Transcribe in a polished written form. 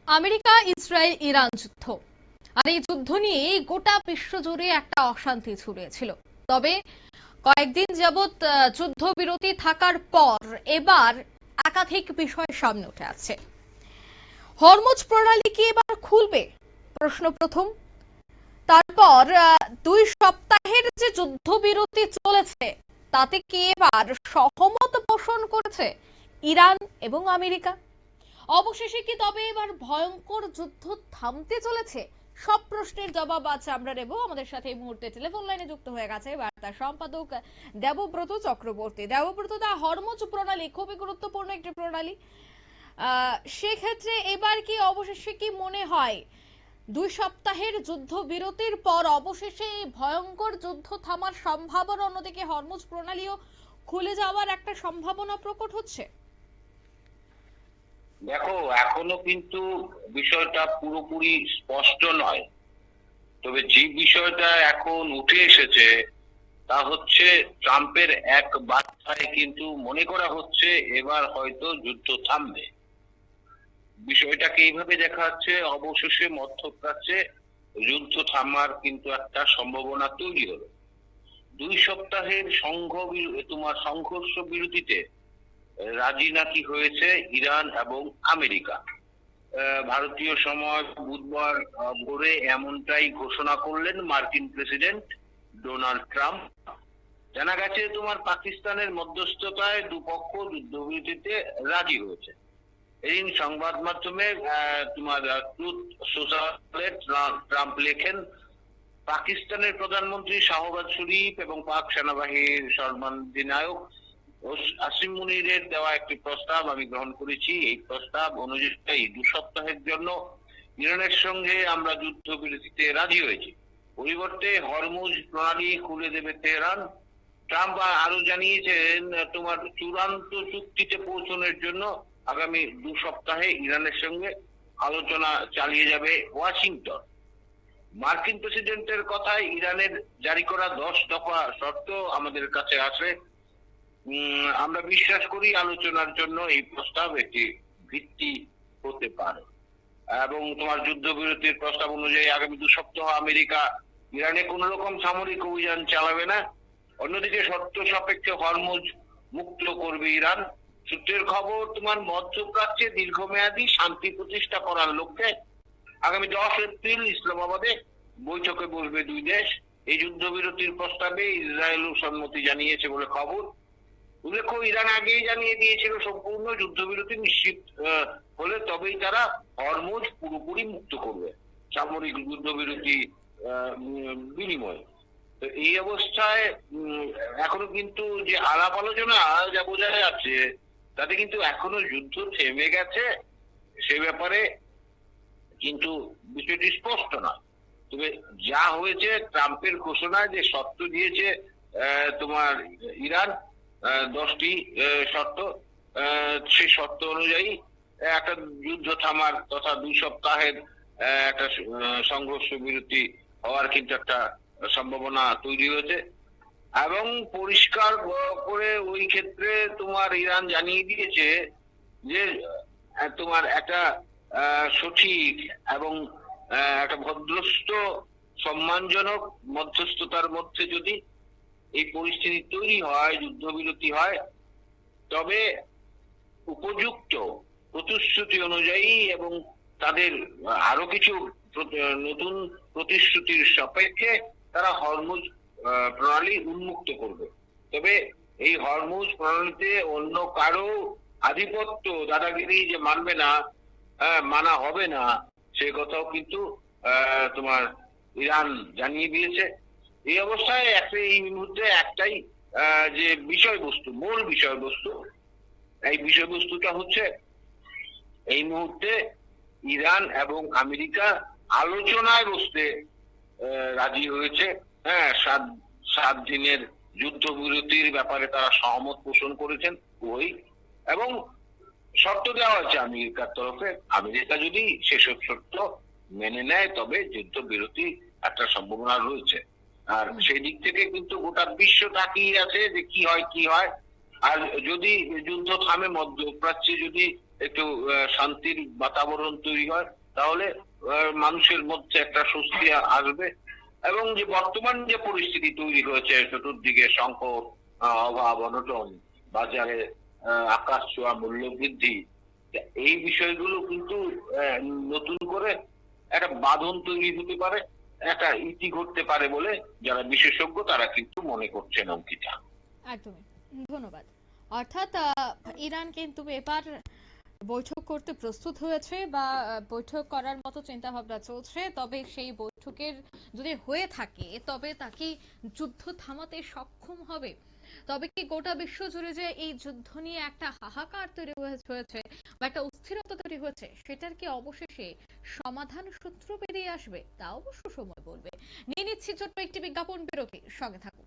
America, Israel, Iran যুদ্ধ। আর এই যুদ্ধ নিয়ে গোটা বিশ্ব জুড়ে একটা অশান্তি ছড়িয়েছিল। তবে কয়েকদিন যাবৎ যুদ্ধবিরতি থাকার পর এবার একাধিক বিষয় সামনে উঠে আসছে। হরমুজ প্রণালী কি এবার খুলবে? প্রশ্ন প্রথম। তারপর 2 সপ্তাহের যে যুদ্ধবিরতি চলেছে তাতে কি এবার সহমত পোষণ করেছে ইরান এবং আমেরিকা? অবশেষে কি তবে এবার ভয়ঙ্কর যুদ্ধ থামতে চলেছে? সব প্রশ্নের জবাব আজ আমরা নেব। আমাদের সাথে এই মুহূর্তে টেলিফোন লাইনে যুক্ত হয়ে গেছে বার্তা সম্পাদক দেবব্রত চক্রবর্তী। দেবব্রত দা, হরমুজ প্রণালী খুবই গুরুত্বপূর্ণ একটি প্রণালী। সেক্ষেত্রে এবার কি অবশেষে কি মনে হয় 2 সপ্তাহের যুদ্ধবিরতির পর অবশেষে এই ভয়ঙ্কর যুদ্ধ থামার সম্ভাবনা, অন্যদিকে হরমুজ প্রণালীও খুলে যাওয়ার একটা সম্ভাবনা প্রকট হচ্ছে? দেখো, এখনো কিন্তু বিষয়টা পুরোপুরি স্পষ্ট নয়। তবে যে বিষয়টা এখন উঠে এসেছে তা হচ্ছে ট্রাম্পের এক বার্তায় কিন্তু মনে করা হচ্ছে এবার হয়তো যুদ্ধ থামবে। বিষয়টাকে এইভাবে দেখা যাচ্ছে অবশেষে মধ্যপ্রাচ্যে যুদ্ধ থামার কিন্তু একটা সম্ভাবনা তৈরি হলো। 2 সপ্তাহের সংঘর্ষ বিরতিতে রাজি নাকি হয়েছে ইরান এবং আমেরিকা। ভারতীয় সময় বুধবার ভোরে এমনটাই ঘোষণা করলেন মার্কিন প্রেসিডেন্ট ডোনাল্ড ট্রাম্প। জানা গেছে পাকিস্তানের মধ্যস্থতায় দুপক্ষ যুদ্ধবিরতিতে রাজি হয়েছে। এই সংবাদ মাধ্যমে ট্রুথ সোশ্যালে ট্রাম্প লেখেন, পাকিস্তানের প্রধানমন্ত্রী শাহবাজ শরীফ এবং পাক সেনাবাহিনীর সর্বাধিনায়ক আসিম মুনিরের দেওয়া একটি প্রস্তাব আমি গ্রহণ করেছি। এই প্রস্তাব অনুযায়ী 2 সপ্তাহের জন্য ইরানের সঙ্গে আমরা যুদ্ধবিরতিতে রাজি হয়েছি। পরিবর্তে হরমুজ প্রণালী খুলে দেবে তেহরান। ট্রাম্প আরো জানিয়েছেন চূড়ান্ত চুক্তিতে পৌঁছানোর জন্য আগামী 2 সপ্তাহে ইরানের সঙ্গে আলোচনা চালিয়ে যাবে ওয়াশিংটন। মার্কিন প্রেসিডেন্টের কথায় ইরানের জারি করা 10 দফা শর্ত আমাদের কাছে আসে। আমরা বিশ্বাস করি আলোচনার জন্য এই প্রস্তাব একটি ভিত্তি হতে পারে। এবং যুদ্ধবিরতির প্রস্তাব অনুযায়ী আগামী 2 সপ্তাহ আমেরিকা ইরানে কোন রকম সামরিক অভিযান চালাবে না। অন্যদিকে শর্ত সাপেক্ষে হরমুজ মুক্ত করবে ইরান। সূত্রের খবর মধ্যপ্রাচ্যে দীর্ঘমেয়াদী শান্তি প্রতিষ্ঠা করার লক্ষ্যে আগামী 10 এপ্রিল ইসলামাবাদে বৈঠকে বসবে দুই দেশ। এই যুদ্ধবিরতির প্রস্তাবে ইসরায়েলও সম্মতি জানিয়েছে বলে খবর। উল্লেখ্য, ইরান আগেই জানিয়ে দিয়েছিল সম্পূর্ণ যুদ্ধবিরতি নিশ্চিত হলে তবেই তারা হরমুজ পুরোপুরি মুক্ত করবে সামরিক যুদ্ধবিরতি বিনিময়ে। তো এই অবস্থায় এখনো কিন্তু যে আলাপ আলোচনা যা বোঝা যাচ্ছে তাতে কিন্তু এখনো যুদ্ধ থেমে গেছে সে ব্যাপারে কিন্তু বিষয়টি স্পষ্ট নয়। তবে যা হয়েছে, ট্রাম্পের ঘোষণা যে শর্ত দিয়েছে ইরান 10টি শর্ত, সেই শর্ত অনুযায়ী একটা যুদ্ধ থামার তথা 2 সপ্তাহের একটা সংঘর্ষ বিরতি হওয়ার কিন্তু একটা সম্ভাবনা তৈরি হয়েছে। এবং পরিষ্কার করে ওই ক্ষেত্রে ইরান জানিয়ে দিয়েছে যে একটা সঠিক এবং একটা ভদ্রস্থ সম্মানজনক মধ্যস্থতার মধ্যে যদি এই পরিস্থিতি তৈরি হয়, যুদ্ধবিরতি হয়, তবে উপযুক্ত প্রতিশ্রুতি অনুযায়ী এবং তাদের আরো কিছু নতুন প্রতিশ্রুতির সাপেক্ষে তারা হরমুজ প্রণালী উন্মুক্ত করবে। তবে এই হরমুজ প্রণালীতে অন্য কারো আধিপত্য দাদাগিরি যে মানা হবে না সে কথাও কিন্তু ইরান জানিয়ে দিয়েছে। এই অবস্থায় এই মুহূর্তে একটাই যে মূল বিষয়বস্তু, এই বিষয়বস্তুটা হচ্ছে এই মুহূর্তে ইরান এবং আমেরিকা আলোচনায় বসতে রাজি হয়েছে। 7 দিনের যুদ্ধবিরতির ব্যাপারে তারা সহমত পোষণ করেছেন এবং শর্ত দেওয়া হয়েছে আমেরিকার তরফে। আমেরিকা যদি সেসব শর্ত মেনে নেয় তবে যুদ্ধবিরতি একটা সম্ভাবনা রয়েছে। আর সেই দিক থেকে কিন্তু গোটা বিশ্ব তাকিয়ে আছে যে কি হয়। আর যদি যুদ্ধ থামে, মধ্যপ্রাচ্যে যদি একটু শান্তির বাতাবরণ তৈরি হয়, তাহলে মানুষের মধ্যে একটা স্বস্তি আসবে। এবং যে বর্তমান যে পরিস্থিতি তৈরি হয়েছে, চতুর্দিকে সংকট, অভাব অনটন, বাজারে আকাশ ছোঁয়া মূল্য বৃদ্ধি, এই বিষয়গুলো কিন্তু আহ, নতুন করে একটা বাঁধন তৈরি হতে পারে, একটা ইতি ঘটতে পারে বলে যারা বিশেষজ্ঞ তারা কিন্তু মনে করছেন অঙ্কিতা। একদমই। ধন্যবাদ। অর্থাৎ ইরান কিন্তু এবার বৈঠক করতে প্রস্তুত হয়েছে বা বৈঠক করার মতো চিন্তা ভাবনা চলছে, তবে সেই বৈঠকের যদি হয়ে থাকে তবে তাকে যুদ্ধ থামাতে সক্ষম হবে। তবে কি গোটা বিশ্ব জুড়ে যে এই যুদ্ধ নিয়ে একটা হাহাকার তৈরি হয়েছে বা একটা অস্থিরতা তৈরি হয়েছে, সেটার কি অবশেষে সমাধান সূত্র বেরিয়ে আসবে, তা অবশ্য সময় বলবে। নিয়ে নিচ্ছি ছোট্ট একটি বিজ্ঞাপন বিরতি, সঙ্গে থাকুন।